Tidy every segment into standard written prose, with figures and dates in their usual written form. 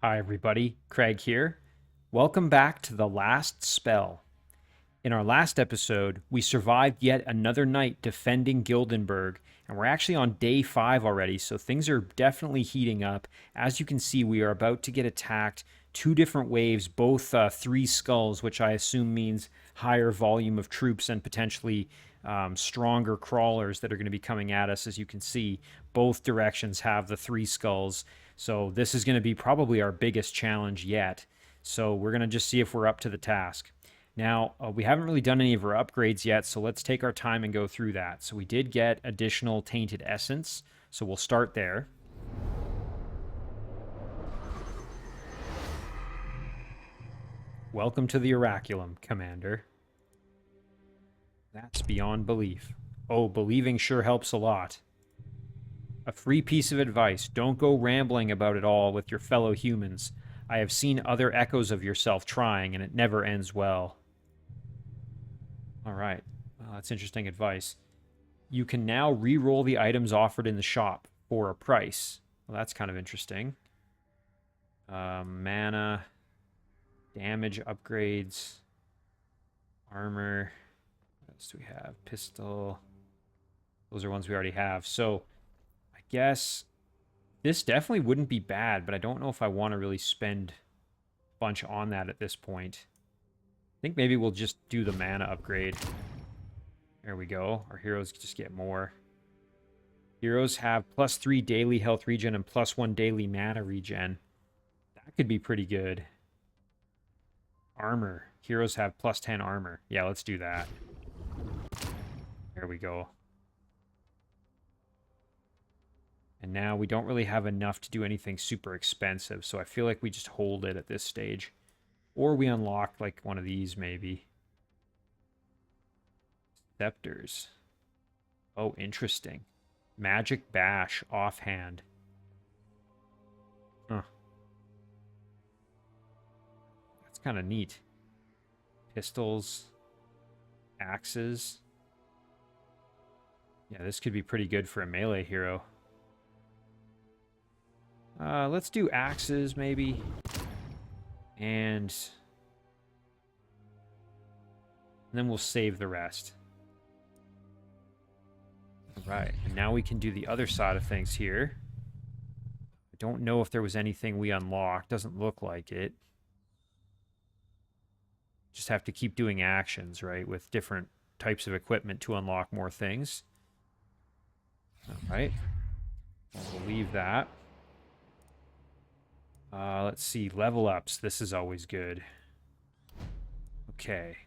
Hi, everybody. Craig here. Welcome back to The Last Spell. In our last episode, we survived yet another night defending Gildenberg, and we're actually on day 5 already, so things are definitely heating up. As you can see, we are about to get attacked. 2 different waves, both 3 skulls, which I assume means higher volume of troops and potentially stronger crawlers that are going to be coming at us. As you can see, both directions have the 3 skulls. So this is going to be probably our biggest challenge yet. So we're going to just see if we're up to the task. Now, we haven't really done any of our upgrades yet, so let's take our time and go through that. So we did get additional Tainted Essence, so we'll start there. Welcome to the Oraculum, Commander. That's beyond belief. Oh, believing sure helps a lot. A free piece of advice: don't go rambling about it all with your fellow humans. I have seen other echoes of yourself trying, and it never ends well. All right. That's interesting advice. You can now re-roll the items offered in the shop for a price. Well, that's kind of interesting. Mana, damage upgrades, armor. What else do we have? Pistol. Those are ones we already have. So I guess this definitely wouldn't be bad, but I don't know if I want to really spend a bunch on that at this point. I think maybe we'll just do the mana upgrade. There we go. Our heroes just get more. Heroes have +3 daily health regen and +1 daily mana regen. That could be pretty good. Armor. Heroes have +10 armor. Yeah, let's do that. There we go. And now we don't really have enough to do anything super expensive, so I feel like we just hold it at this stage. Or we unlock, like, one of these, maybe. Scepters. Oh, interesting. Magic Bash, offhand. Huh. That's kind of neat. Pistols. Axes. Yeah, this could be pretty good for a melee hero. Let's do axes, maybe. And then we'll save the rest. All right, and now we can do the other side of things here. I don't know if there was anything we unlocked. Doesn't look like it. Just have to keep doing actions, right, with different types of equipment to unlock more things. All right. We'll leave that. Let's see. Level ups. This is always good. Okay.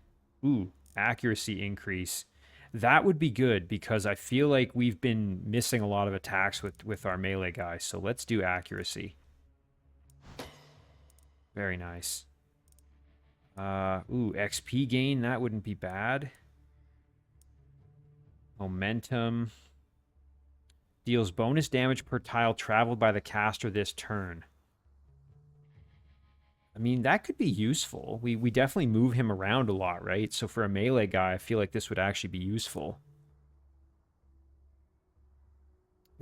Ooh, accuracy increase. That would be good because I feel like we've been missing a lot of attacks with our melee guys. So let's do accuracy. Very nice. Ooh, XP gain. That wouldn't be bad. Momentum. Deals bonus damage per tile traveled by the caster this turn. I mean, that could be useful. We definitely move him around a lot, right? So for a melee guy, I feel like this would actually be useful.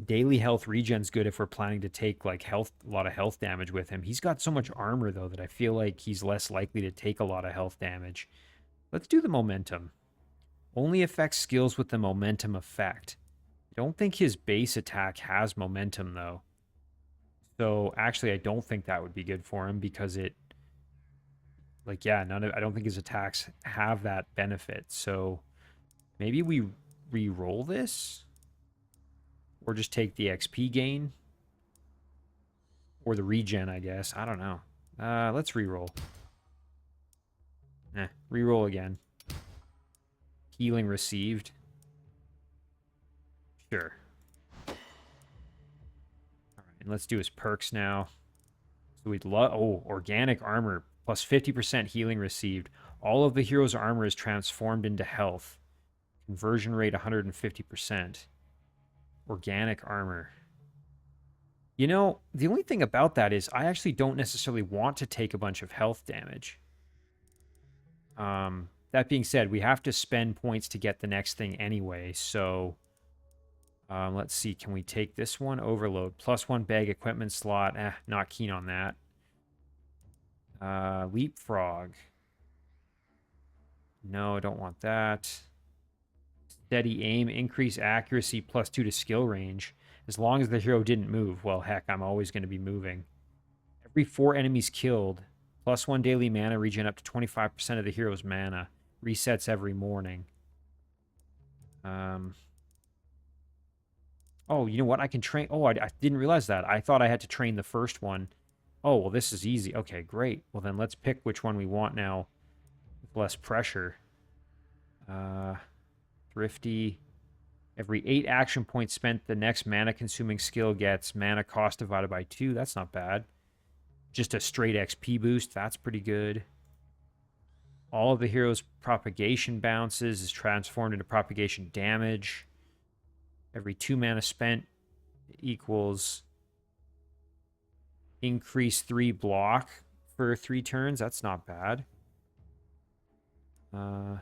Daily health regen's good if we're planning to take like a lot of health damage with him. He's got so much armor though that I feel like he's less likely to take a lot of health damage. Let's do the momentum. Only affects skills with the momentum effect. I don't think his base attack has momentum though. So actually I don't think that would be good for him because it, like, yeah, I don't think his attacks have that benefit. So maybe we re-roll this? Or just take the XP gain? Or the regen, I guess. I don't know. Let's re-roll. Re-roll again. Healing received. Sure. All right, and let's do his perks now. So we'd love... Oh, organic armor. Plus 50% healing received. All of the hero's armor is transformed into health. Conversion rate 150%. Organic armor. You know, the only thing about that is I actually don't necessarily want to take a bunch of health damage. That being said, we have to spend points to get the next thing anyway, so let's see. Can we take this one? Overload. +1 bag equipment slot. Not keen on that. Leapfrog. No, I don't want that. Steady aim, increase accuracy, +2 to skill range. As long as the hero didn't move. Well, heck, I'm always going to be moving. Every 4 enemies killed, +1 daily mana regen up to 25% of the hero's mana. Resets every morning. Oh, you know what? I can train. Oh, I didn't realize that. I thought I had to train the first one. Oh, well, this is easy. Okay, great. Well, then let's pick which one we want now with less pressure. Thrifty. Every 8 action points spent, the next mana-consuming skill gets mana cost divided by 2. That's not bad. Just a straight XP boost. That's pretty good. All of the hero's propagation bounces is transformed into propagation damage. Every 2 mana spent equals increase 3 block for 3 turns. That's not bad. Oh,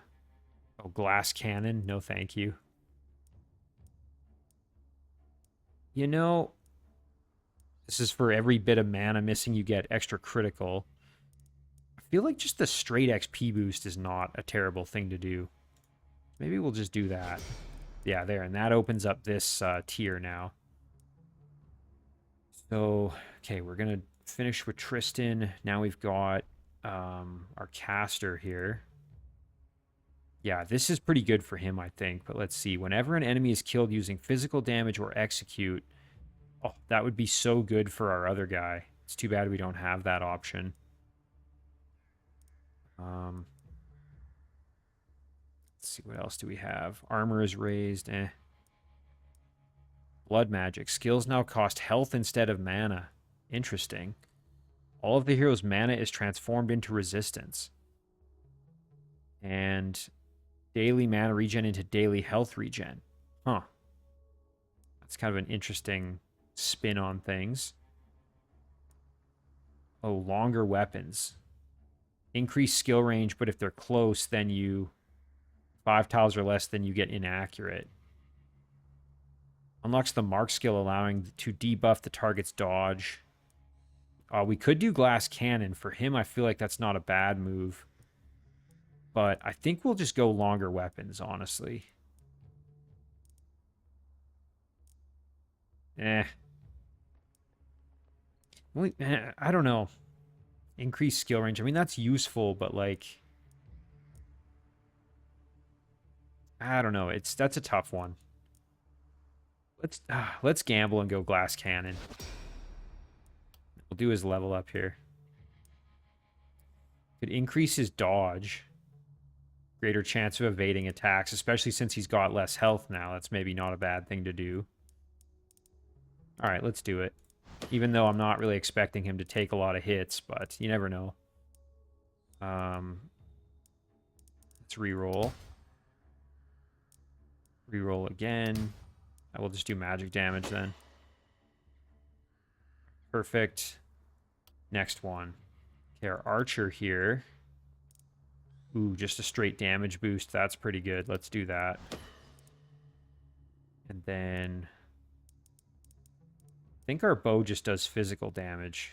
glass cannon. No, thank you. You know, this is for every bit of mana missing, you get extra critical. I feel like just the straight XP boost is not a terrible thing to do. Maybe we'll just do that. Yeah, there. And that opens up this tier now. So, okay, we're going to finish with Tristan. Now we've got our caster here. Yeah, this is pretty good for him, I think. But let's see. Whenever an enemy is killed using physical damage or execute, oh, that would be so good for our other guy. It's too bad we don't have that option. Let's see, what else do we have? Armor is raised. Blood magic. Skills now cost health instead of mana. Interesting. All of the hero's mana is transformed into resistance. And daily mana regen into daily health regen. Huh. That's kind of an interesting spin on things. Oh, longer weapons. Increase skill range, but if they're close, then you... 5 tiles or less, then you get inaccurate. Unlocks the mark skill, allowing to debuff the target's dodge. We could do glass cannon. For him, I feel like that's not a bad move. But I think we'll just go longer weapons, honestly. I don't know. Increase skill range. I mean, that's useful, but like... I don't know. That's a tough one. Let's gamble and go glass cannon. We'll do his level up here. Could increase his dodge. Greater chance of evading attacks, especially since he's got less health now. That's maybe not a bad thing to do. All right, let's do it. Even though I'm not really expecting him to take a lot of hits, but you never know. Let's reroll. Reroll again. I will just do magic damage then. Perfect. Next one. Okay, our archer here. Ooh, just a straight damage boost. That's pretty good. Let's do that. And then... I think our bow just does physical damage.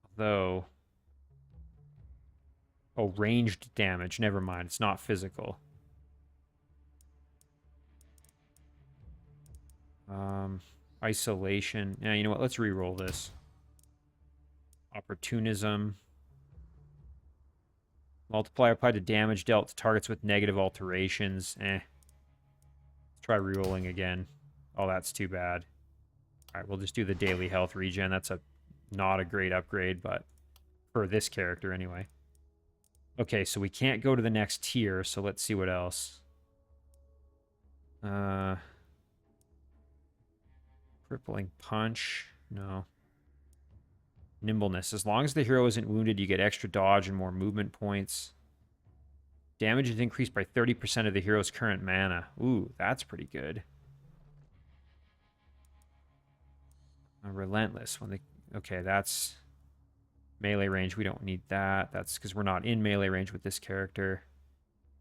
Although... Oh, ranged damage. Never mind. It's not physical. Isolation. Yeah, you know what? Let's re-roll this. Opportunism. Multiplier applied to damage dealt to targets with negative alterations. Let's try re-rolling again. Oh, that's too bad. All right, we'll just do the daily health regen. That's not a great upgrade, but for this character anyway. Okay, so we can't go to the next tier, so let's see what else. Crippling punch. No. Nimbleness. As long as the hero isn't wounded, you get extra dodge and more movement points. Damage is increased by 30% of the hero's current mana. Ooh, that's pretty good. Relentless. Okay, that's melee range. We don't need that. That's because we're not in melee range with this character.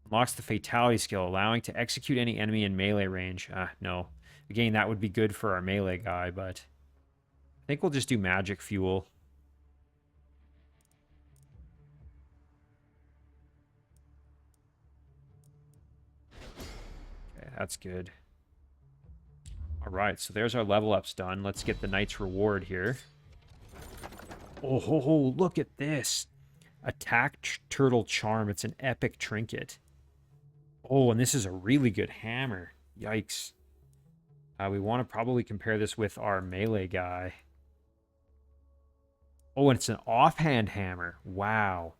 Unlocks the fatality skill, allowing to execute any enemy in melee range. No. Again, that would be good for our melee guy, but I think we'll just do magic fuel. That's good. All right, so there's our level ups done. Let's get the knight's reward here. Oh, ho, ho, look at this. Attack Turtle Charm. It's an epic trinket. Oh, and this is a really good hammer. Yikes. We want to probably compare this with our melee guy. Oh, and it's an offhand hammer. Wow.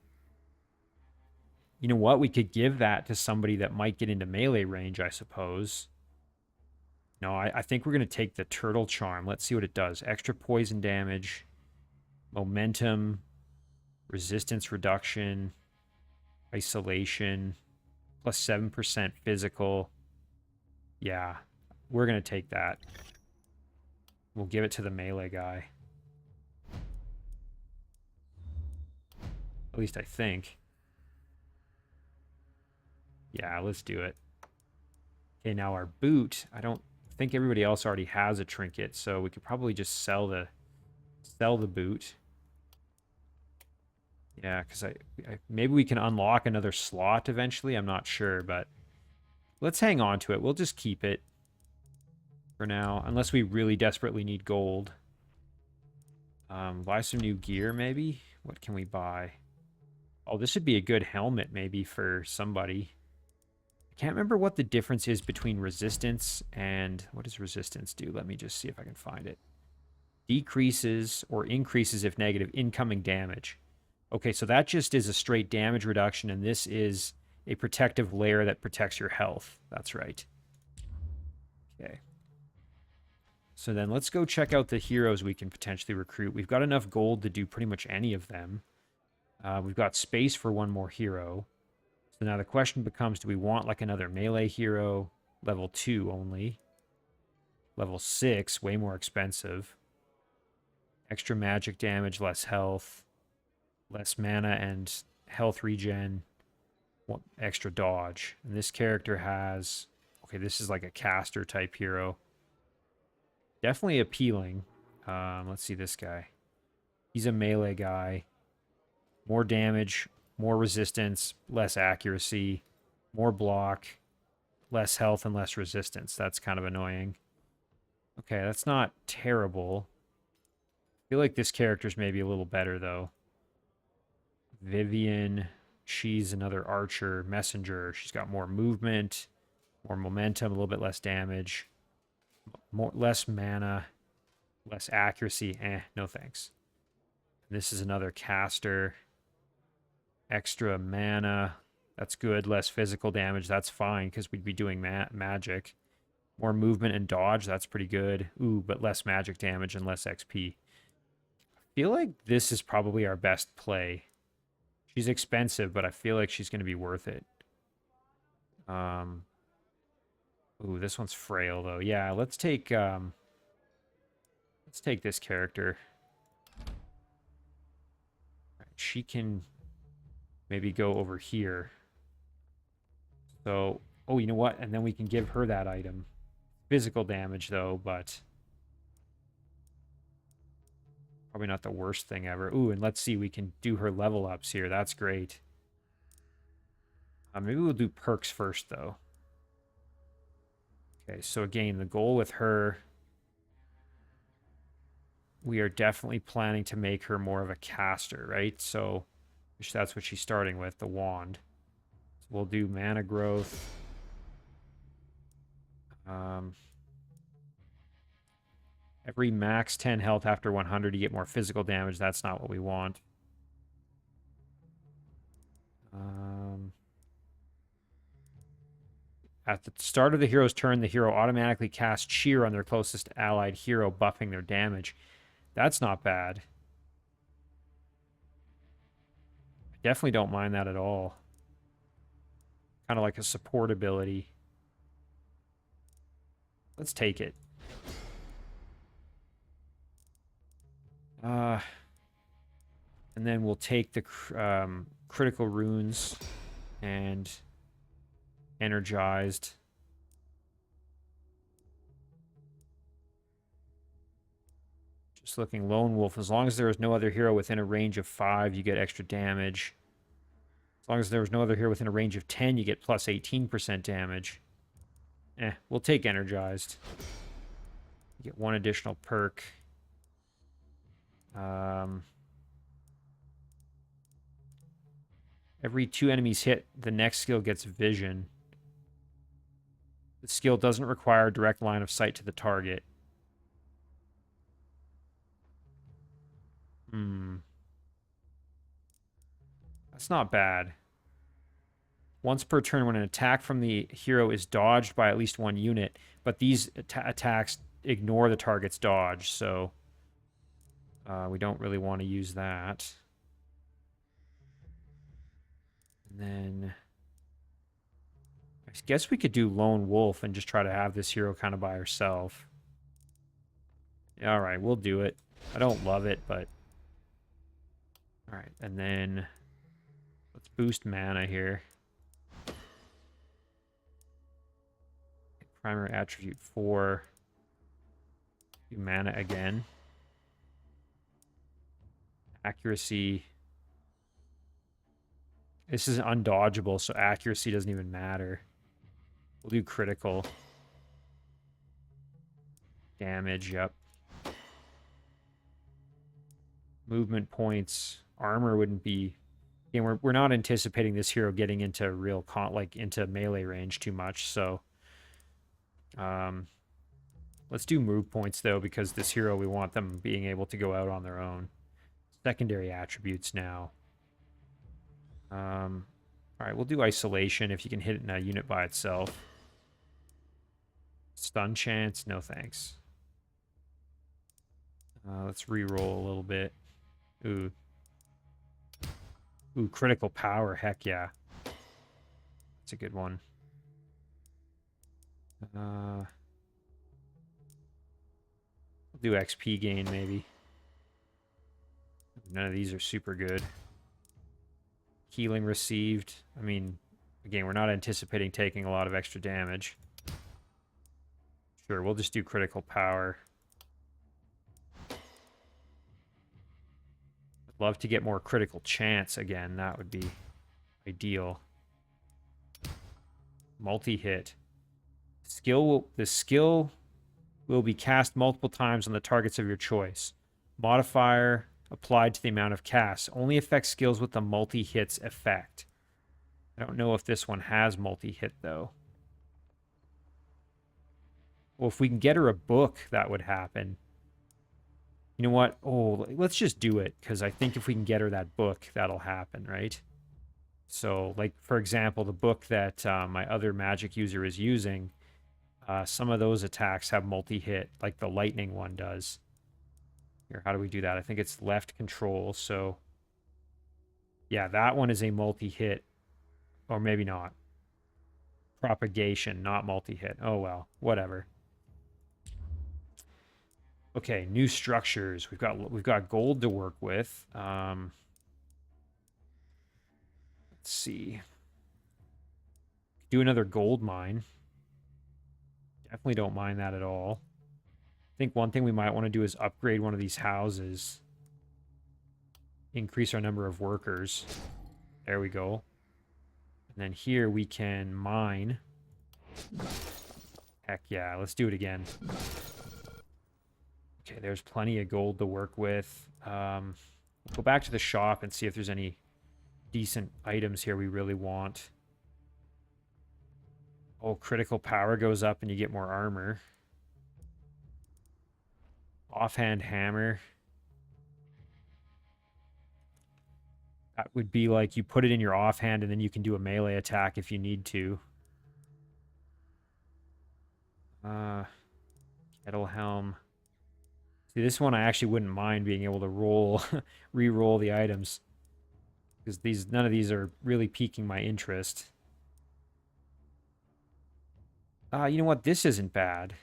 You know what? We could give that to somebody that might get into melee range, I suppose. No, I think we're going to take the Turtle Charm. Let's see what it does. Extra poison damage, momentum, resistance reduction, isolation, plus 7% physical. Yeah, we're going to take that. We'll give it to the melee guy. At least I think. Yeah, let's do it. Okay, now our boot. I don't think everybody else already has a trinket, so we could probably just sell the boot. Yeah, because maybe we can unlock another slot eventually. I'm not sure, but let's hang on to it. We'll just keep it for now, unless we really desperately need gold. Buy some new gear, maybe? What can we buy? Oh, this would be a good helmet, maybe, for somebody. I can't remember what the difference is between resistance and... What does resistance do? Let me just see if I can find it. Decreases or increases, if negative, incoming damage. Okay, so that just is a straight damage reduction, and this is a protective layer that protects your health. That's right. Okay. So then let's go check out the heroes we can potentially recruit. We've got enough gold to do pretty much any of them. We've got space for one more hero. So now the question becomes, do we want like another melee hero? Level 2 only. Level 6, way more expensive. Extra magic damage, less health. Less mana and health regen. Extra dodge. And this character has... Okay, this is like a caster type hero. Definitely appealing. Let's see this guy. He's a melee guy. More damage, more resistance, less accuracy, more block, less health, and less resistance. That's kind of annoying. Okay, that's not terrible. I feel like this character's maybe a little better, though. Vivian, she's another archer, messenger. She's got more movement, more momentum, a little bit less damage, less mana, less accuracy. No thanks. This is another caster. Extra mana. That's good. Less physical damage. That's fine because we'd be doing magic. More movement and dodge. That's pretty good. Ooh, but less magic damage and less XP. I feel like this is probably our best play. She's expensive, but I feel like she's going to be worth it. Ooh, this one's frail though. Yeah, let's take this character. She can maybe go over here. So, oh, you know what? And then we can give her that item. Physical damage though, but probably not the worst thing ever. Ooh, and let's see, we can do her level ups here. That's great. Maybe we'll do perks first though. Okay, so again, the goal with her, we are definitely planning to make her more of a caster, right? So that's what she's starting with, the wand. So we'll do mana growth. Every max 10 health after 100, you get more physical damage. That's not what we want. At the start of the hero's turn, the hero automatically casts Cheer on their closest allied hero, buffing their damage. That's not bad. I definitely don't mind that at all. Kind of like a support ability. Let's take it. And then we'll take the critical runes and energized. Just looking lone wolf. As long as there is no other hero within a range of 5, you get extra damage. As long as there is no other hero within a range of 10, you get plus 18% damage. We'll take energized. Get one additional perk. Every 2 enemies hit, the next skill gets vision. The skill doesn't require a direct line of sight to the target. That's not bad. Once per turn, when an attack from the hero is dodged by at least one unit, but these attacks ignore the target's dodge, so we don't really want to use that. And then I guess we could do Lone Wolf and just try to have this hero kind of by herself. All right, we'll do it. I don't love it, but... All right, and then let's boost mana here. Primary attribute 4. Do mana again. Accuracy. This is undodgeable, so accuracy doesn't even matter. We'll do critical. Damage, yep. Movement points. Armor wouldn't be... Again, we're not anticipating this hero getting into real into melee range too much, so... let's do move points, though, because this hero, we want them being able to go out on their own. Secondary attributes now. All right, we'll do isolation if you can hit it in a unit by itself. Stun chance, no thanks. Let's re-roll a little bit. Ooh. Ooh, critical power, heck yeah. That's a good one. We'll do XP gain, maybe. None of these are super good. Healing received. I mean, again, we're not anticipating taking a lot of extra damage. Sure, we'll just do critical power. I'd love to get more critical chance again. That would be ideal. Multi-hit. The skill will be cast multiple times on the targets of your choice. Modifier applied to the amount of cast. Only affects skills with the multi-hits effect. I don't know if this one has multi-hit, though. Well, if we can get her a book, that would happen. You know what? Oh, let's just do it, because I think if we can get her that book, that'll happen, right? So, like, for example, the book that my other magic user is using, some of those attacks have multi-hit, like the lightning one does. Here, how do we do that? I think it's left control, so... Yeah, that one is a multi-hit. Or maybe not. Propagation, not multi-hit. Oh, well, whatever. Okay, new structures. We've got gold to work with. Let's see. Do another gold mine. Definitely don't mind that at all. I think one thing we might want to do is upgrade one of these houses. Increase our number of workers. There we go. And then here we can mine. Heck yeah, let's do it again. Okay, there's plenty of gold to work with. Go back to the shop and see if there's any decent items here we really want. Oh, critical power goes up and you get more armor. Offhand hammer. That would be like you put it in your offhand and then you can do a melee attack if you need to. Kettle helm. See, this one I actually wouldn't mind being able to roll, re-roll the items. Because none of these are really piquing my interest. You know what? This isn't bad.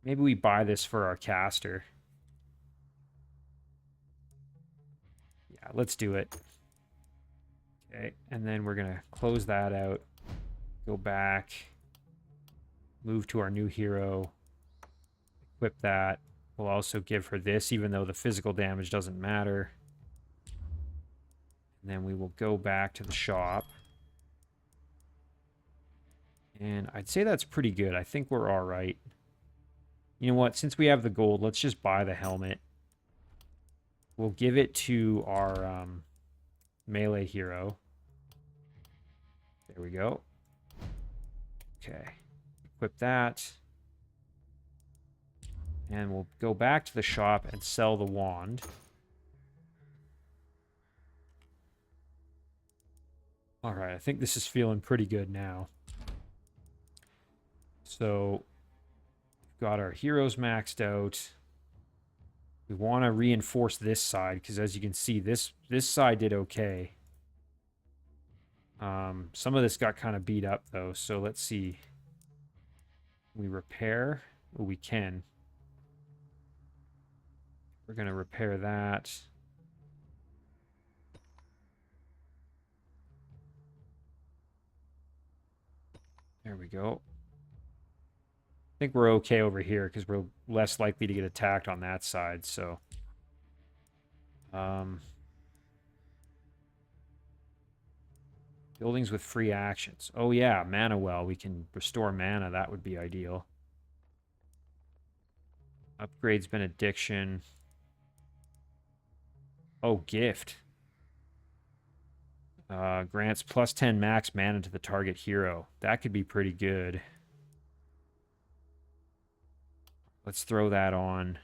Maybe we buy this for our caster. Yeah, let's do it. Okay, and then we're going to close that out. Go back. Move to our new hero. Equip that. We'll also give her this, even though the physical damage doesn't matter. And then we will go back to the shop. And I'd say that's pretty good. I think we're all right. You know what? Since we have the gold, let's just buy the helmet. We'll give it to our melee hero. There we go. Okay. Equip that. And we'll go back to the shop and sell the wand. All right, I think this is feeling pretty good now. So, we've got our heroes maxed out. We want to reinforce this side, because as you can see, this side did okay. Some of this got kind of beat up, though, so let's see. We repair? Oh, we can. We're going to repair that. There we go. I think we're okay over here because we're less likely to get attacked on that side, so... buildings with free actions. Oh yeah, mana well. We can restore mana. That would be ideal. Upgrades benediction. Oh, gift. Grants plus 10 max mana to the target hero. That could be pretty good. Let's throw that on.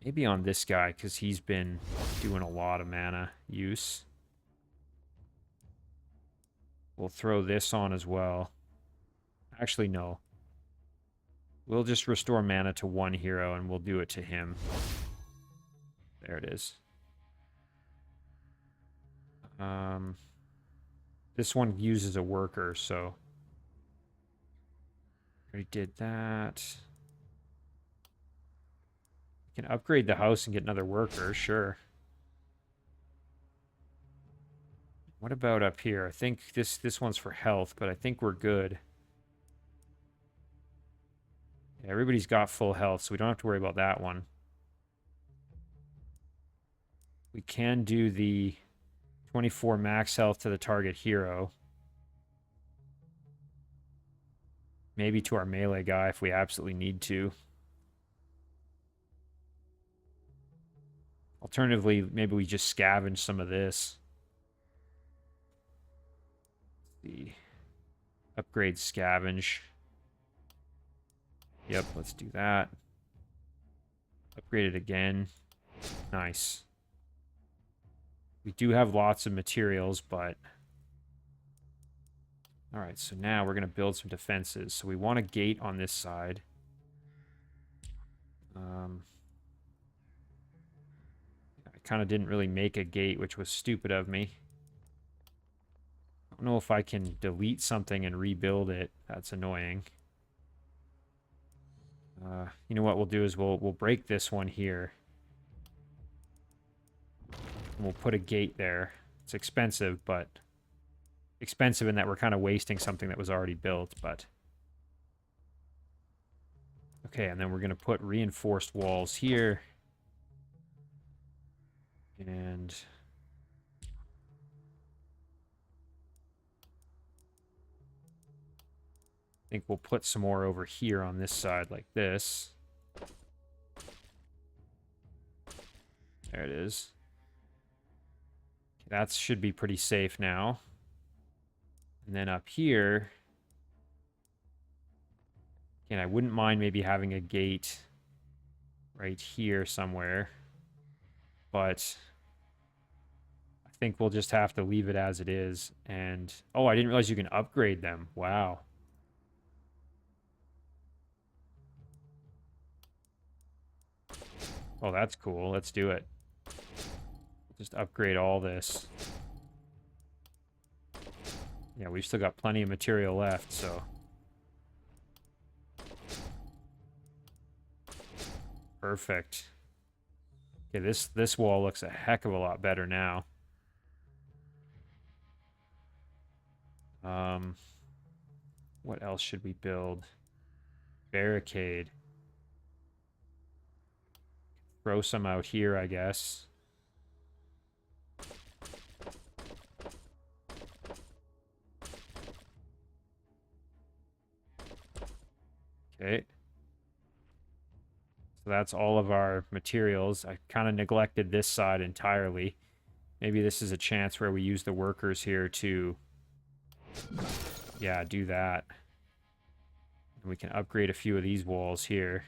Maybe on this guy, because he's been doing a lot of mana use. We'll throw this on as well. Actually, no. We'll just restore mana to one hero, and we'll do it to him. There it is. This one uses a worker, so... already did that. We can upgrade the house and get another worker, sure. What about up here? I think this one's for health, but I think we're good. Yeah, everybody's got full health, so we don't have to worry about that one. We can do the 24 max health to the target hero. Maybe to our melee guy if we absolutely need to. Alternatively, maybe we just scavenge some of this. The upgrade scavenge. Yep, let's do that. Upgrade it again. Nice. We do have lots of materials, but... alright, so now we're going to build some defenses. So we want a gate on this side. I kind of didn't really make a gate, which was stupid of me. I don't know if I can delete something and rebuild it. That's annoying. You know what we'll do is we'll break this one here. And we'll put a gate there. It's expensive, but... expensive in that we're kind of wasting something that was already built, but... okay, and then we're going to put reinforced walls here. And... I think we'll put some more over here on this side like this. There it is. That should be pretty safe now. And then up here... again, I wouldn't mind maybe having a gate right here somewhere. But... I think we'll just have to leave it as it is. And... oh, I didn't realize you can upgrade them. Wow. Oh, that's cool. Let's do it. Just upgrade all this. Yeah, we've still got plenty of material left, so... perfect. Okay, this wall looks a heck of a lot better now. What else should we build? Barricade. Throw some out here, I guess. Okay. So that's all of our materials. I kind of neglected this side entirely. Maybe this is a chance where we use the workers here to, yeah, do that. And we can upgrade a few of these walls here.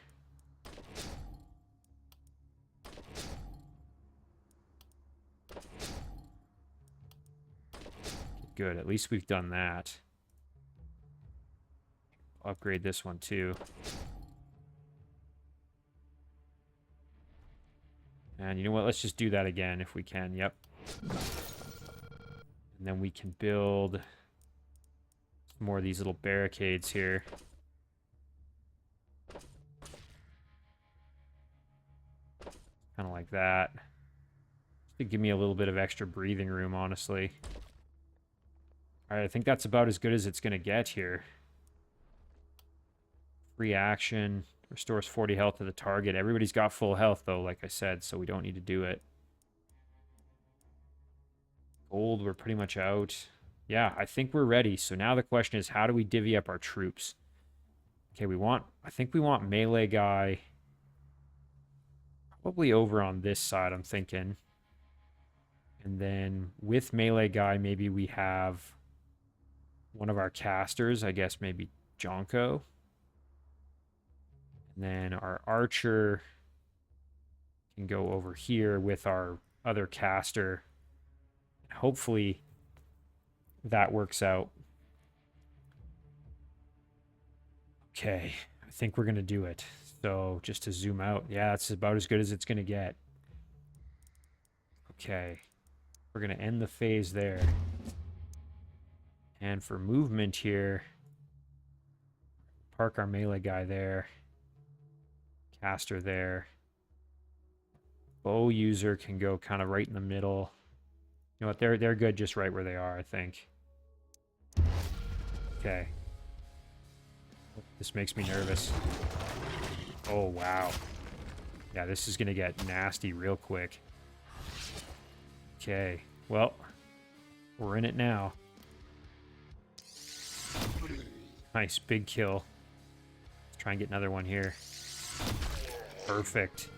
Good, at least we've done that. Upgrade this one too. And you know what? Let's just do that again if we can. Yep. And then we can build more of these little barricades here. Kind of like that. Just to give me a little bit of extra breathing room, honestly. Alright, I think that's about as good as it's going to get here. Free action. Restores 40 health to the target. Everybody's got full health, though, like I said, so we don't need to do it. Gold, we're pretty much out. Yeah, I think we're ready. So now the question is, how do we divvy up our troops? Okay, I think we want melee guy probably over on this side, I'm thinking. And then with melee guy, maybe we have one of our casters, I guess maybe Jonko. And then our archer can go over here with our other caster. Hopefully that works out. Okay, I think we're going to do it. So just to zoom out, yeah, it's about as good as it's going to get. Okay, we're going to end the phase there. And for movement here, park our melee guy there. Caster there. Bow user can go kind of right in the middle. You know what? They're good just right where they are, I think. Okay. This makes me nervous. Oh, wow. Yeah, this is going to get nasty real quick. Okay. Well, we're in it now. Nice, big kill. Let's try and get another one here. Perfect.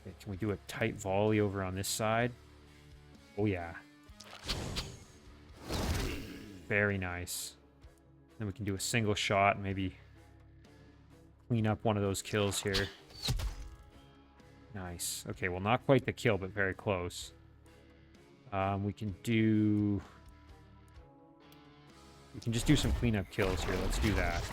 Okay, can we do a tight volley over on this side? Oh, yeah. Very nice. Then we can do a single shot, maybe clean up one of those kills here. Nice. Okay, well, not quite the kill, but very close. We can just do some cleanup kills here. Let's do that.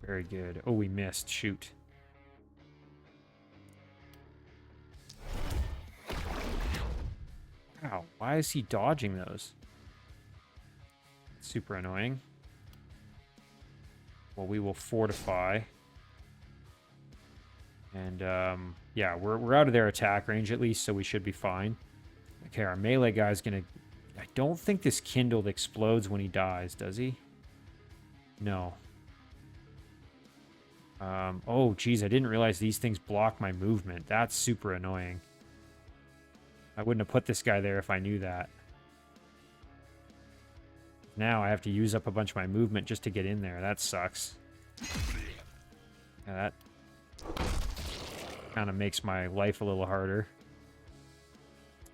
Very good. Oh, we missed. Shoot. Wow, why is he dodging those? Super annoying. Well, we will fortify. And, yeah, we're out of their attack range at least, so we should be fine. Okay, our melee guy's gonna... I don't think this kindled explodes when he dies, does he? No. Oh, geez, I didn't realize these things block my movement. That's super annoying. I wouldn't have put this guy there if I knew that. Now I have to use up a bunch of my movement just to get in there. That sucks. Yeah, that kind of makes my life a little harder.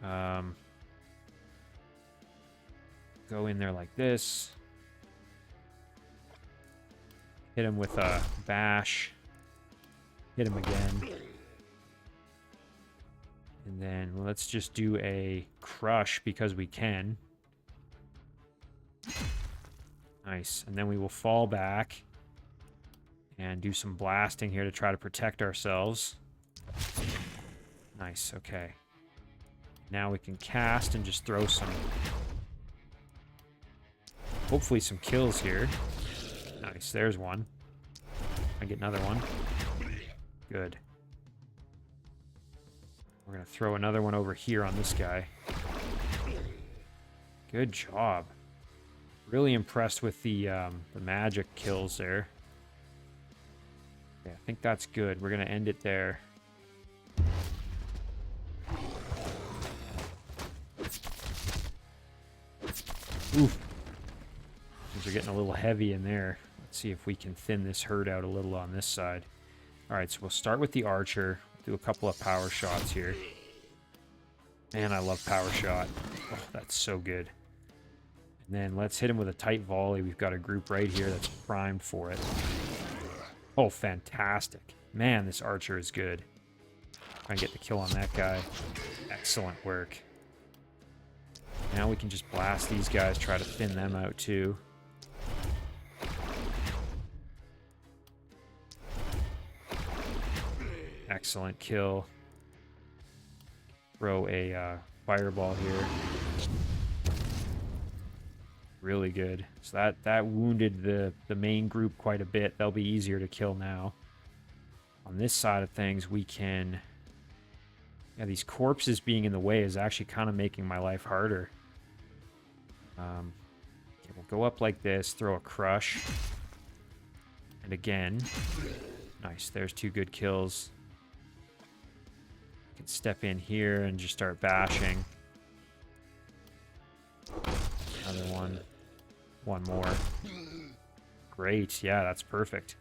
Go in there like this. Hit him with a bash. Hit him again. And then let's just do a crush because we can. Nice. And then we will fall back and do some blasting here to try to protect ourselves. Nice. Okay. Now we can cast and just throw some... hopefully some kills here. Nice. There's one. I get another one. Good. We're going to throw another one over here on this guy. Good job. Really impressed with the magic kills there. Okay, I think that's good. We're going to end it there. Oof. Things are getting a little heavy in there. Let's see if we can thin this herd out a little on this side. All right, so we'll start with the archer. Do a couple of power shots here. Man, I love power shot. Oh, that's so good. And then let's hit him with a tight volley. We've got a group right here that's primed for it. Oh, fantastic. Man, this archer is good. Try and get the kill on that guy. Excellent work. Now we can just blast these guys, try to thin them out too. Excellent kill. Throw a fireball here. Really good. So that wounded the main group quite a bit. They'll be easier to kill now. On this side of things, we can... Yeah, these corpses being in the way is actually kind of making my life harder. Okay, we'll go up like this, throw a crush. And again. Nice, there's 2 good kills. I can step in here and just start bashing. Another one. One more. Great, yeah, that's perfect.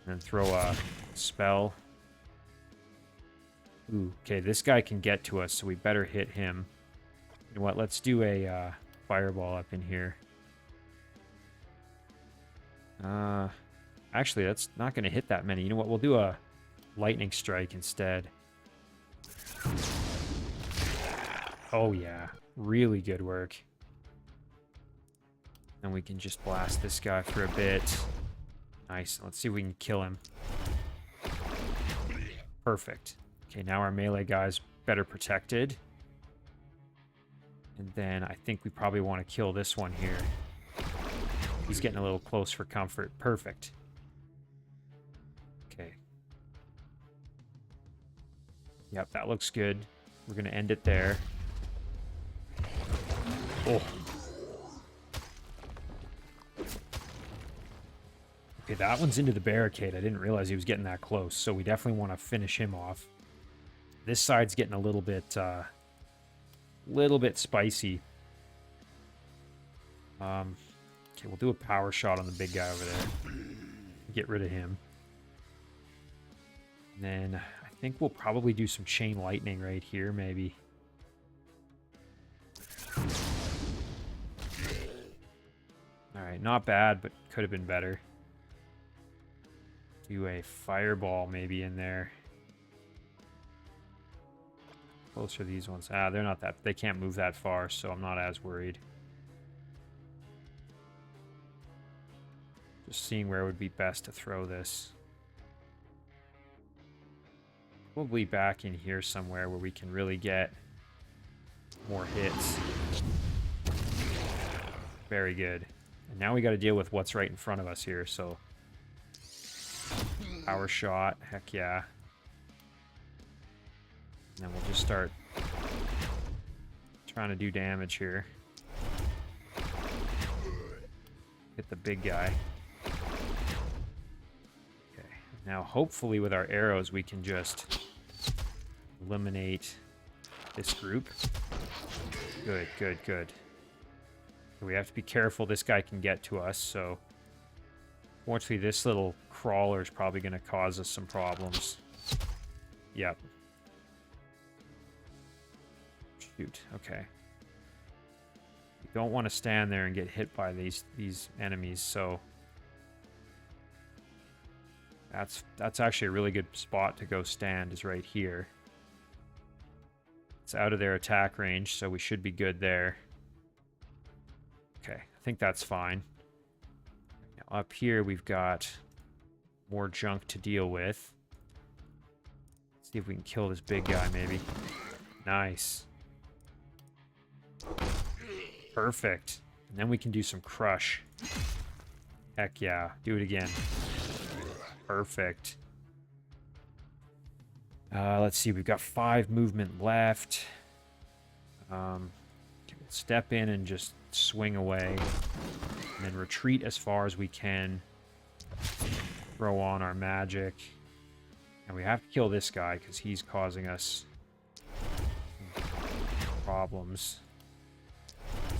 And then throw a spell. Ooh, okay, this guy can get to us, so we better hit him. You know what, let's do a fireball up in here. Actually, that's not going to hit that many. You know what, we'll do a lightning strike instead. Oh yeah, really good work. And we can just blast this guy for a bit. Nice, let's see if we can kill him. Perfect. Okay, now our melee guy's better protected. And then I think we probably want to kill this one here. He's getting a little close for comfort. Perfect. Okay. Yep, that looks good. We're going to end it there. Oh. Okay, that one's into the barricade. I didn't realize he was getting that close, so we definitely want to finish him off. This side's getting a little bit spicy. Okay, we'll do a power shot on the big guy over there. Get rid of him. And then I think we'll probably do some chain lightning right here, maybe. Alright, not bad, but could have been better. Do a fireball maybe in there. Closer these ones. Ah, they're not that... They can't move that far, so I'm not as worried. Just seeing where it would be best to throw this. Probably back in here somewhere where we can really get more hits. Very good. And now we got to deal with what's right in front of us here, so... Power shot, heck yeah. And then we'll just start trying to do damage here. Hit the big guy. Okay, now hopefully with our arrows we can just eliminate this group. Good, good, good. We have to be careful, this guy can get to us, so... Fortunately, this little crawler is probably going to cause us some problems. Yep. Shoot, okay. You don't want to stand there and get hit by these enemies, so... That's actually a really good spot to go stand, is right here. It's out of their attack range, so we should be good there. Okay, I think that's fine. Now up here, we've got more junk to deal with. Let's see if we can kill this big guy, maybe. Nice. Perfect. And then we can do some crush. Heck yeah. Do it again. Perfect. Let's see. We've got 5 movement left. Step in and just swing away. And then retreat as far as we can. Throw on our magic. And we have to kill this guy because he's causing us problems.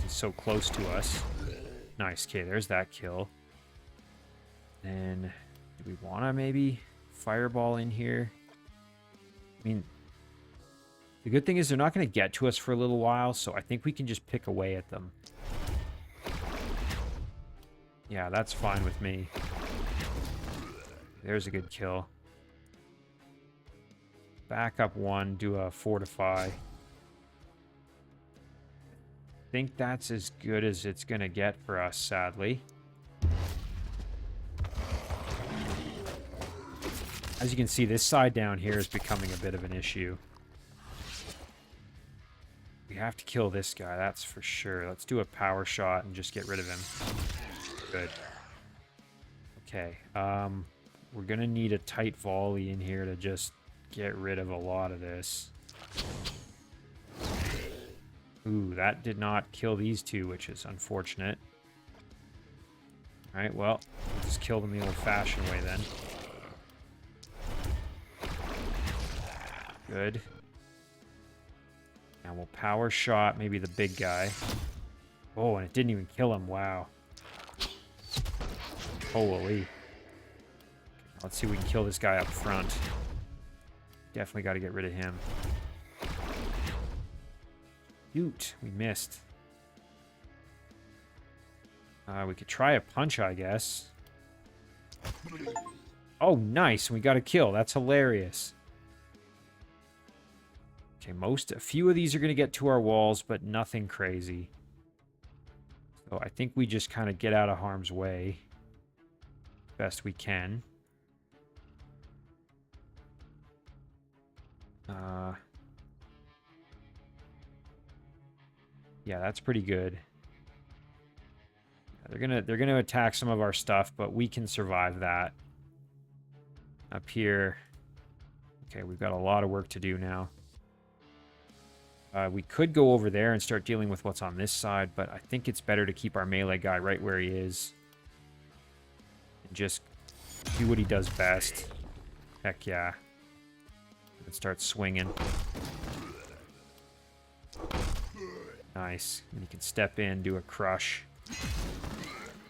He's so close to us. Nice. Okay, there's that kill. Then, do we want to maybe fireball in here? I mean, the good thing is they're not going to get to us for a little while, so I think we can just pick away at them. Yeah, that's fine with me. There's a good kill. Back up one, do a fortify. I think that's as good as it's going to get for us, sadly. As you can see, this side down here is becoming a bit of an issue. We have to kill this guy, that's for sure. Let's do a power shot and just get rid of him. Good. Okay, we're going to need a tight volley in here to just get rid of a lot of this. Ooh, that did not kill these two, which is unfortunate. Alright, well, we'll just kill them the old-fashioned way then. Good. Now we'll power shot maybe the big guy. Oh, and it didn't even kill him. Wow. Holy. Let's see if we can kill this guy up front. Definitely got to get rid of him. Shoot, we missed. We could try a punch, I guess. Oh, nice. We got a kill. That's hilarious. Okay, a few of these are going to get to our walls, but nothing crazy. So I think we just kind of get out of harm's way best we can. Yeah, that's pretty good. They're gonna attack some of our stuff, but we can survive that. Up here. Okay, we've got a lot of work to do now. We could go over there and start dealing with what's on this side, but I think it's better to keep our melee guy right where he is. And just do what he does best. Heck yeah. And start swinging. Nice. And he can step in, do a crush.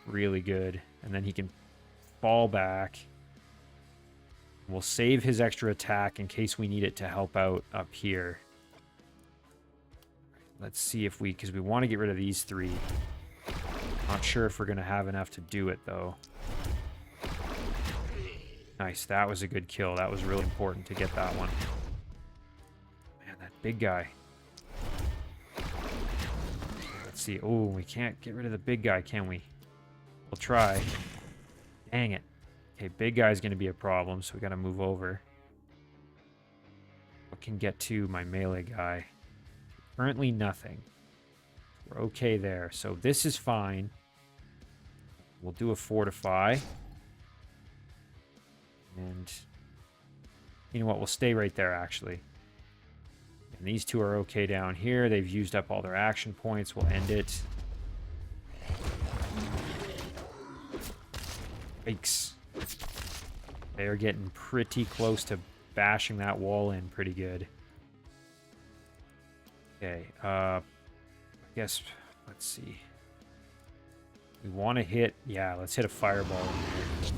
Really good. And then he can fall back. We'll save his extra attack in case we need it to help out up here. Let's see if because we want to get rid of these three. Not sure if we're going to have enough to do it, though. Nice, that was a good kill. That was really important to get that one. Man, that big guy. Let's see. Oh, we can't get rid of the big guy, can we? We'll try. Dang it. Okay, big guy's going to be a problem, so we got to move over. What can get to my melee guy? Currently nothing. We're okay there. So this is fine. We'll do a fortify. And you know what? We'll stay right there, actually. And these two are okay down here. They've used up all their action points. We'll end it. Yikes. They are getting pretty close to bashing that wall in pretty good. Okay, I guess, let's see. We want to hit, yeah, let's hit a fireball in here.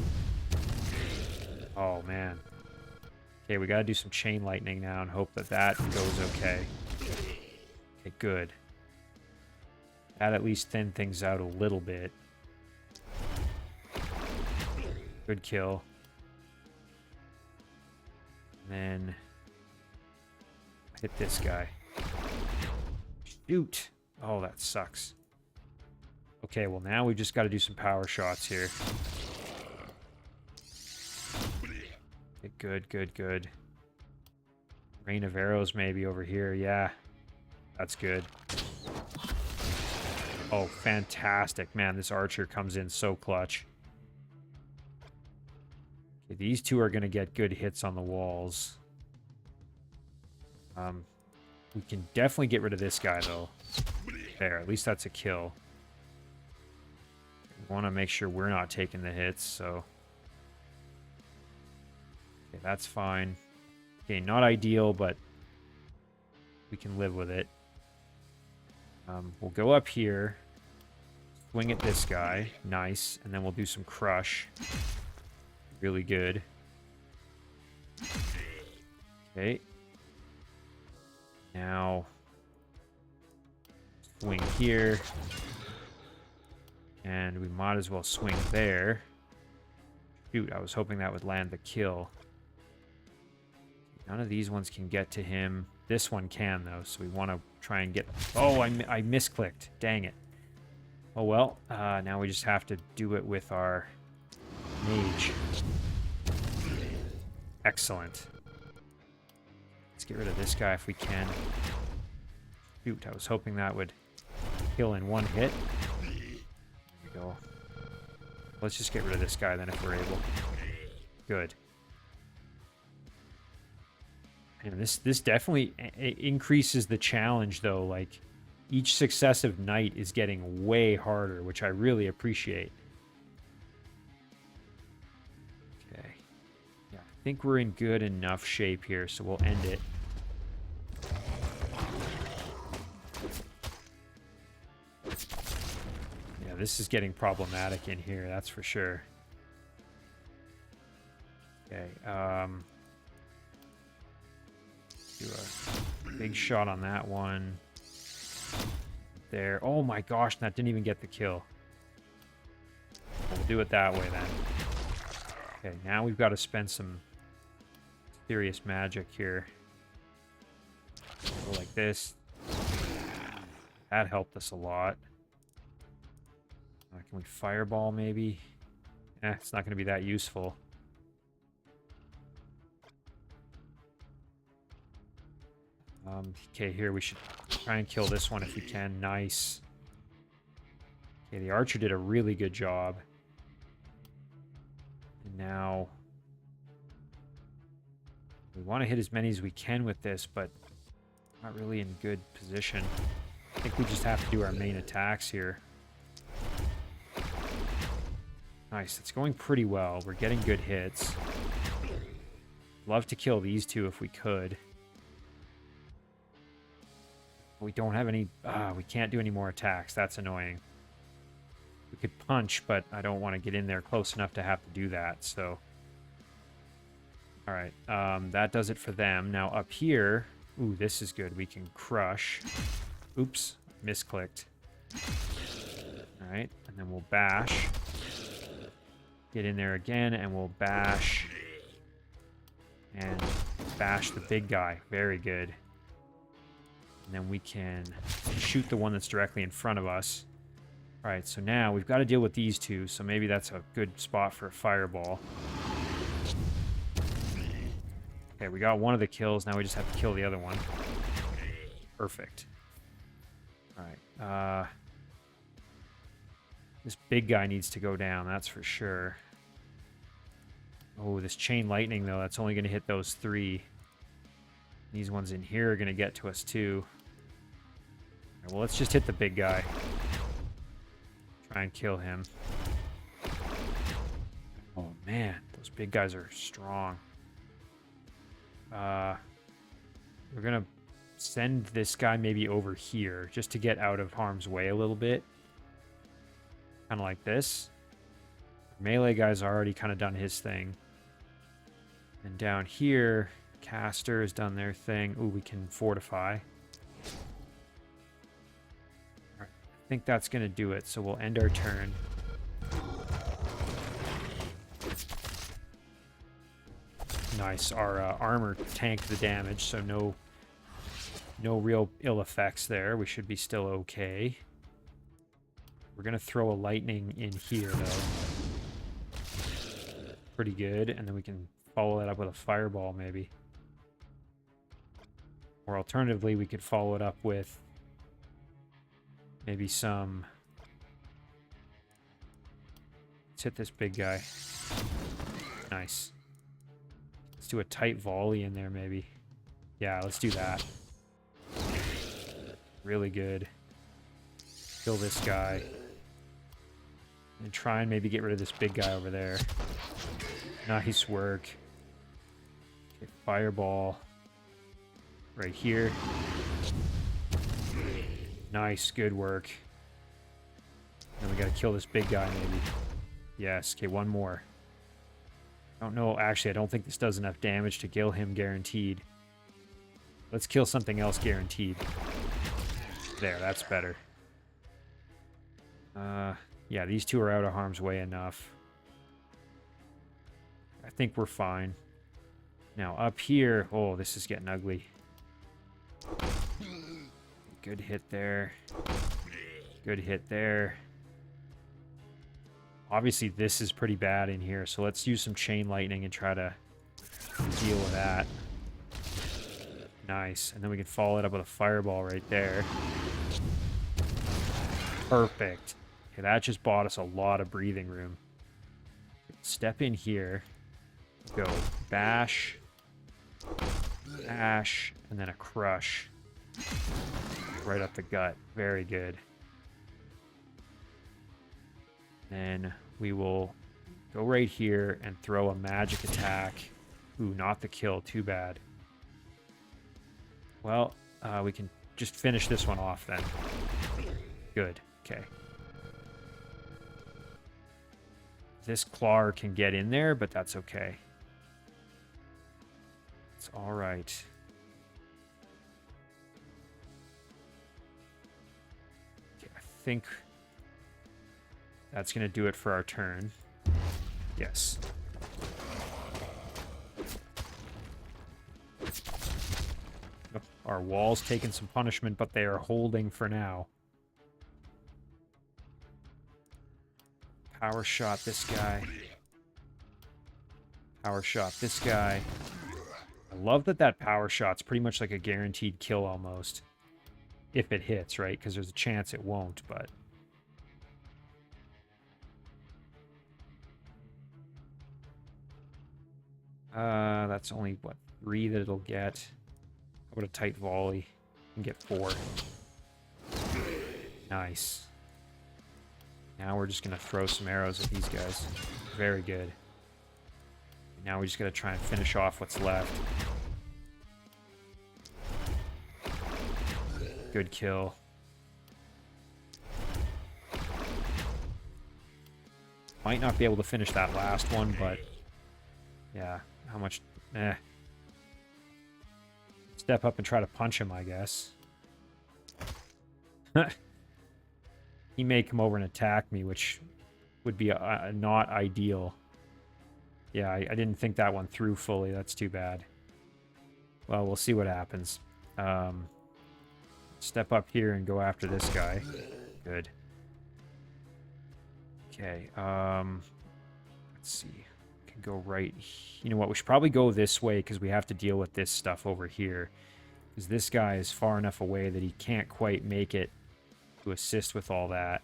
Oh, man. Okay, we got to do some chain lightning now and hope that that goes okay. Okay, good. That at least thin things out a little bit. Good kill. And then hit this guy. Shoot. Oh, that sucks. Okay, well now we've just got to do some power shots here. Okay, good, good, good. Rain of arrows maybe over here. Yeah, that's good. Oh, fantastic. Man, this archer comes in so clutch. Okay, these two are going to get good hits on the walls. We can definitely get rid of this guy, though. There, at least that's a kill. We want to make sure we're not taking the hits, so... Okay, that's fine. Okay, not ideal, but we can live with it. We'll go up here, swing at this guy. Nice. And then we'll do some crush. Really good. Okay. Now, swing here. And we might as well swing there. Shoot, I was hoping that would land the kill. None of these ones can get to him. This one can, though, so we want to try and get... Oh, I misclicked. Dang it. Oh, well. Now we just have to do it with our mage. Excellent. Let's get rid of this guy if we can. Shoot, I was hoping that would kill in one hit. There we go. Let's just get rid of this guy then if we're able. Good. And this definitely increases the challenge, though. Like, each successive night is getting way harder, which I really appreciate. Okay. Yeah, I think we're in good enough shape here, so we'll end it. Yeah, this is getting problematic in here, that's for sure. Okay, do a big shot on that one. There. Oh my gosh, that didn't even get the kill. We'll do it that way then. Okay, now we've got to spend some serious magic here. Go like this. That helped us a lot. Can we fireball maybe? It's not going to be that useful. Okay, here we should try and kill this one if we can. Nice. Okay, the archer did a really good job. And now we want to hit as many as we can with this, but not really in good position. I think we just have to do our main attacks here. Nice, it's going pretty well. We're getting good hits. Love to kill these two if we could. We don't have any... we can't do any more attacks. That's annoying. We could punch, but I don't want to get in there close enough to have to do that, so... Alright, that does it for them. Now up here... Ooh, this is good. We can crush. Oops, misclicked. Alright, and then we'll bash. Get in there again, and we'll bash. And bash the big guy. Very good. And then we can shoot the one that's directly in front of us. All right, so now we've got to deal with these two, so maybe that's a good spot for a fireball. Okay, we got one of the kills. Now we just have to kill the other one. Perfect. All right. This big guy needs to go down, that's for sure. Oh, this chain lightning, though, that's only going to hit those three. These ones in here are going to get to us, too. Right, well, let's just hit the big guy. Try and kill him. Oh, man. Those big guys are strong. We're going to send this guy maybe over here just to get out of harm's way a little bit. Kind of like this. Melee guy's already kind of done his thing. And down here... Caster has done their thing. Ooh, we can fortify. All right. I think that's going to do it, so we'll end our turn. Nice. Our armor tanked the damage, so no real ill effects there. We should be still okay. We're going to throw a lightning in here, though. Pretty good. And then we can follow that up with a fireball, maybe. Or alternatively, we could follow it up with maybe some... Let's hit this big guy. Nice. Let's do a tight volley in there, maybe. Yeah, let's do that. Really good. Kill this guy. And try and maybe get rid of this big guy over there. Nice work. Okay, fireball. Right here. Nice, good work. Then we gotta kill this big guy, maybe. Yes, okay, one more. I don't know, actually, I don't think this does enough damage to kill him guaranteed. Let's kill something else guaranteed. There, that's better. Yeah, these two are out of harm's way enough. I think we're fine. Now, up here... Oh, this is getting ugly. Good hit there. Good hit there. Obviously, this is pretty bad in here, so let's use some chain lightning and try to deal with that. Nice. And then we can follow it up with a fireball right there. Perfect. Okay, that just bought us a lot of breathing room. Step in here. Go bash, bash, and then a crush. Right up the gut. Very good. Then we will go right here and throw a magic attack. Ooh, not the kill. Too bad. Well, we can just finish this one off then. Good. Okay. This claw can get in there, but that's okay. It's all right. Okay, I think that's going to do it for our turn. Yes. Our wall's taking some punishment, but they are holding for now. Power shot this guy. Power shot this guy. I love that that power shot's pretty much like a guaranteed kill almost. If it hits, right? Because there's a chance it won't, but... that's only, what, 3 that it'll get. How about a tight volley? And get 4. Nice. Now we're just going to throw some arrows at these guys. Very good. Now we just got to try and finish off what's left. Good kill. Might not be able to finish that last one, but... Yeah, how much... Step up and try to punch him, I guess. He may come over and attack me, which would be not ideal. Yeah, I didn't think that one through fully. That's too bad. Well, we'll see what happens. Step up here and go after this guy. Good. Okay, let's see. Can go right... You know what, we should probably go this way because we have to deal with this stuff over here. Because this guy is far enough away that he can't quite make it to assist with all that.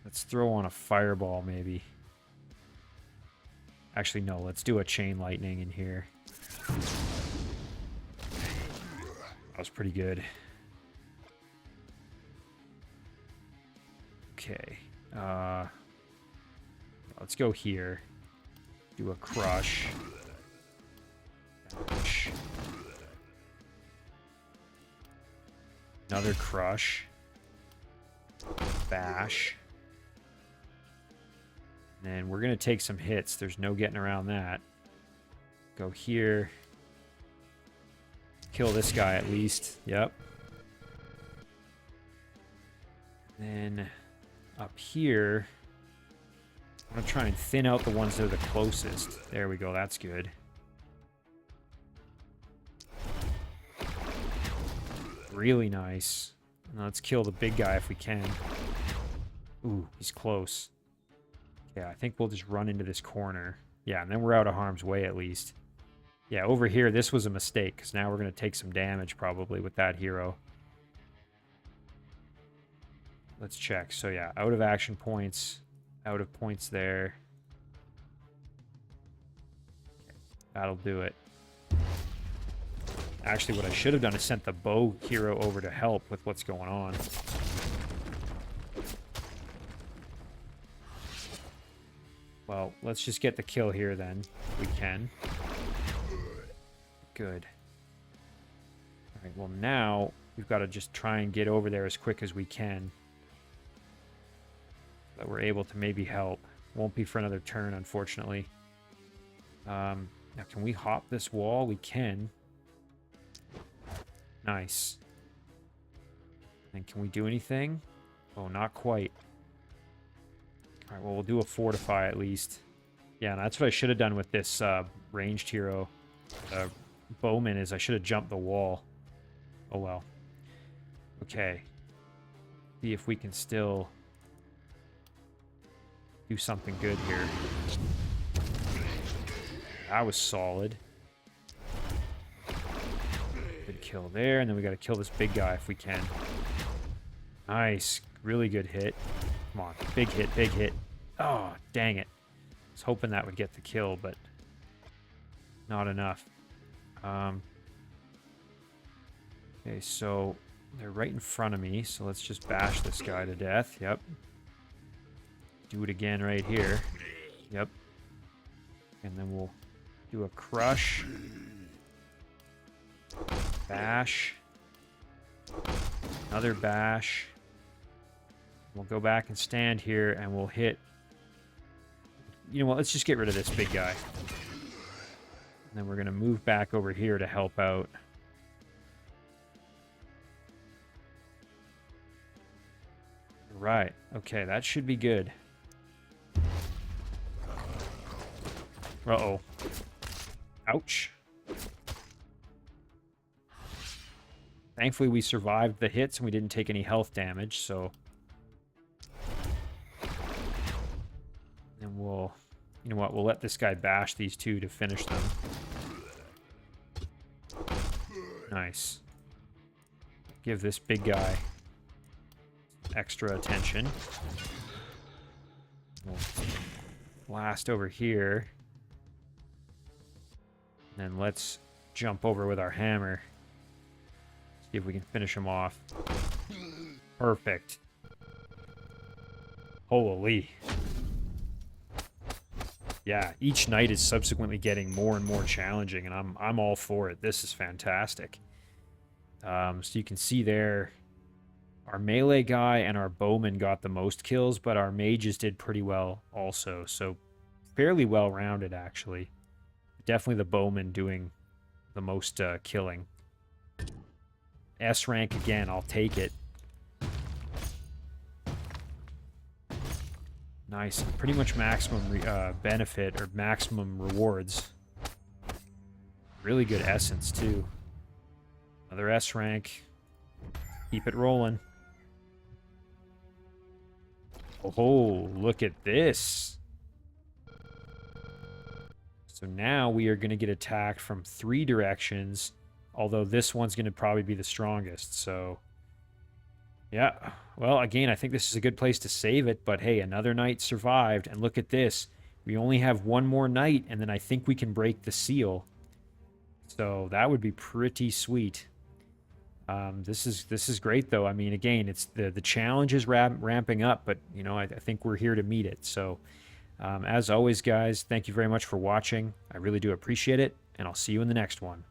Let's throw on a fireball, maybe. Actually, no, let's do a chain lightning in here. That was pretty good. Okay. Let's go here. Do a crush. Bash. Another crush. Bash. And then we're going to take some hits. There's no getting around that. Go here. Kill this guy at least. Yep. Then up here, I'm going to try and thin out the ones that are the closest. There we go. That's good. Really nice. Now let's kill the big guy if we can. Ooh, he's close. Yeah, I think we'll just run into this corner. Yeah, and then we're out of harm's way at least. Yeah, over here, this was a mistake, because now we're going to take some damage probably with that hero. Let's check. So yeah, out of action points, out of points there. That'll do it. Actually, what I should have done is sent the bow hero over to help with what's going on. Well, let's just get the kill here then. We can. Good. All right, well, now we've got to just try and get over there as quick as we can. So that we're able to maybe help. Won't be for another turn, unfortunately. Now, can we hop this wall? We can. Nice. And can we do anything? Oh, not quite. All right, well, we'll do a fortify at least. Yeah, and that's what I should have done with this ranged hero. Bowman is I should have jumped the wall. Oh, well. Okay. See if we can still do something good here. That was solid. Good kill there, and then we got to kill this big guy if we can. Nice. Really good hit. Come on. Big hit, big hit. Oh, dang it. I was hoping that would get the kill, but not enough. Okay, so they're right in front of me, so let's just bash this guy to death. Yep. Do it again right here. Yep. And then we'll do a crush. Bash. Another bash. We'll go back and stand here, and we'll hit... You know what? Let's just get rid of this big guy. And then we're going to move back over here to help out. Right. Okay, that should be good. Uh-oh. Ouch. Thankfully, we survived the hits and we didn't take any health damage, so... And we'll... You know what? We'll let this guy bash these two to finish them. Nice. Give this big guy extra attention. We'll blast over here. And then let's jump over with our hammer. See if we can finish him off. Perfect. Holy. Yeah, each night is subsequently getting more and more challenging, and I'm all for it. This is fantastic. So you can see there, our melee guy and our bowman got the most kills, but our mages did pretty well also. So fairly well-rounded, actually. Definitely the bowman doing the most killing. S rank again, I'll take it. Nice. Pretty much maximum benefit or maximum rewards. Really good essence, too. Another S rank. Keep it rolling. Oh, look at this. So now we are going to get attacked from 3 directions, although this one's going to probably be the strongest, so... Yeah, well, again, I think this is a good place to save it, but hey, another night survived, and look at this. We only have one more night, and then I think we can break the seal. So that would be pretty sweet. This is great, though. I mean, again, it's the challenge is ramping up, but, you know, I think we're here to meet it. So, as always, guys, thank you very much for watching. I really do appreciate it, and I'll see you in the next one.